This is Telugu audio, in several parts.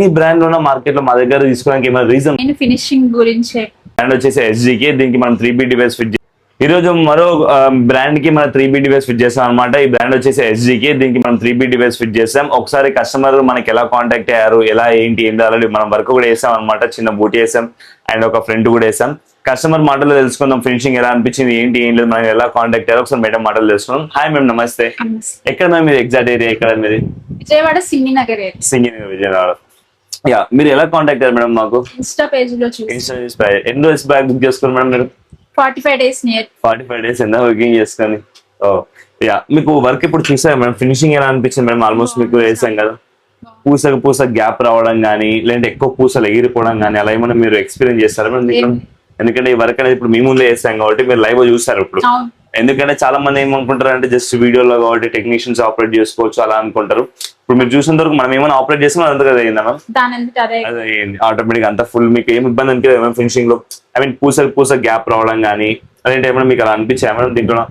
ఈ బ్రాండ్ లో మార్కెట్ లో మా దగ్గర తీసుకోవడానికి ఏమైనా రీజన్? నేను ఫినిషింగ్ గురించే. బ్రాండ్ వచ్చేసి ఎస్జీకి, దీనికి మనం 3B డివైస్ ఫిట్ ఈ రోజు మరో బ్రాండ్ కి మనం 3B డివైస్ ఫిట్ చేస్తాం అనమాట. ఈ బ్రాండ్ వచ్చేసి ఎస్జీకి, దీనికి మనం 3B డివైస్ ఫిట్ చేస్తాం. ఒకసారి కస్టమర్ మనకి ఎలా కాంటాక్ట్ అయ్యారు, ఎలా ఏంటి ఏం ఆల్రెడీ మనం వర్క్ కూడా వేసాం అనమాట. చిన్న బూటీ వేసాం అండ్ ఒక ఫ్రంట్ కూడా వేసాం. కస్టమర్ మాటలు తెలుసుకుందాం, ఫినిషింగ్ ఎలా అనిపించింది, ఏంటి ఏం లేదు, మనం ఎలా కాంటాక్ట్ అయ్యారు ఒకసారి మేడం మాటలు తెలుసుకుందాం. హాయ్ మ్యామ్, నమస్తే. ఎక్కడ మ్యామ్ మీరు ఎగ్జాక్ట్ ఏరియా ఎక్కడ మీది? విజయవాడ సింగినగర్. సింగినగర్, విజయవాడ. యా, మీరు ఎలా కాంటాక్ట్ అయ్యారు మేడం? మాకు ఇన్స్టా పేజ్ లో చూసి. ఎన్ని రోజులు బ్యాక్ బుక్ చేసుకున్నారు మేడం మీరు? 45 days నియర్. 45 days ఎంత బుకింగ్ చేసుకొని? ఓ యా, మీకు వర్క్ ఇప్పుడు చూసారు మేడం, ఫినిషింగ్ ఎలా అనిపించింది మేడం? ఆల్మోస్ట్ మీకు వేసాం కదా, పూస గ్యాప్ రావడం కానీ, లేదంటే ఎక్కువ పూసలు ఎగిరిపోవడం కానీ అలా ఏమైనా మీరు ఎక్స్పీరియన్స్ చేస్తారా మేడం దీంట్లో? ఎందుకంటే ఈ వర్క్ అనేది ఇప్పుడు మీ ముందే చేస్తాం కాబట్టి మీరు లైవ్ చూస్తారు ఇప్పుడు. ఎందుకంటే చాలా మంది ఏమనుకుంటారు అంటే జస్ట్ వీడియోలో కాబట్టి టెక్నీషియన్స్ ఆపరేట్ చేసుకోవచ్చు అలా అనుకుంటారు. ఇప్పుడు మీరు చూసిన వరకు మనం ఏమైనా ఆపరేట్ చేస్తే అంతగా అయిందా మ్యామ్? అదే ఆటోమేటిక్ అంతా ఫుల్. మీకు ఏం ఇబ్బంది అనిపించదు ఫినిషింగ్ లో? ఐ మీన్ పూస గ్యాప్ రావడం కానీ అలాంటి ఏమైనా మీకు అలా అనిపించాయి మేడం దీంట్లో?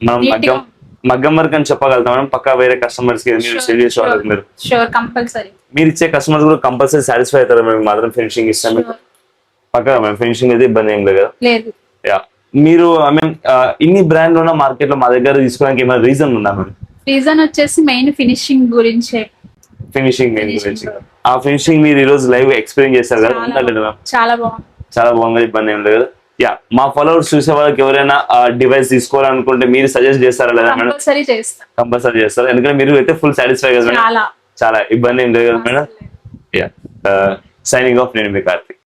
మనం మగ్గం వర్క్ అని చెప్పగలుగుతాం మేడం. పక్కా వేరే కస్టమర్స్ కి మీరు ఇచ్చే కస్టమర్స్ కూడా కంపల్సరీ సాటిస్ఫై అవుతారు మేము మాత్రం ఫినిషింగ్ ఇస్తాం మీకు పక్కా మ్యామ్. ఫినిషింగ్ అయితే ఇబ్బంది ఏం లేదు కదా? యా, మీరు ఐ మీన్ ఇన్ని బ్రాండ్ ఉన్న మార్కెట్ లో మా దగ్గర తీసుకోవడానికి ఏమైనా రీజన్ ఉందా మేడం? రీజన్ వచ్చేసి మెయిన్ ఫినిషింగ్ గురించే. ఫినిషింగ్ గురించి. ఆ ఫినిషింగ్ మీరు ఈ రోజు లైవ్ ఎక్స్పీరియన్స్ చేస్తారు కదా, ఉందండి మ్యామ్? చాలా బాగుంది. చాలా బాగుంది, ఇబ్బంది ఏం లేదు. యా, మా ఫాలోవర్స్ చూసే వాళ్ళకి ఎవరైనా డివైస్ తీసుకోవాలనుకుంటే మీరు సజెస్ట్ చేస్తారా లేదా మేడం? కంపల్సరీ చేస్తారు, ఎందుకంటే మీరు అయితే ఫుల్ సాటిస్ఫై కదా మేడం? చాలా ఇబ్బంది ఏం లేదు కదా మేడం? యా, సైనింగ్ ఆఫ్, నేను మీ కార్తీక్.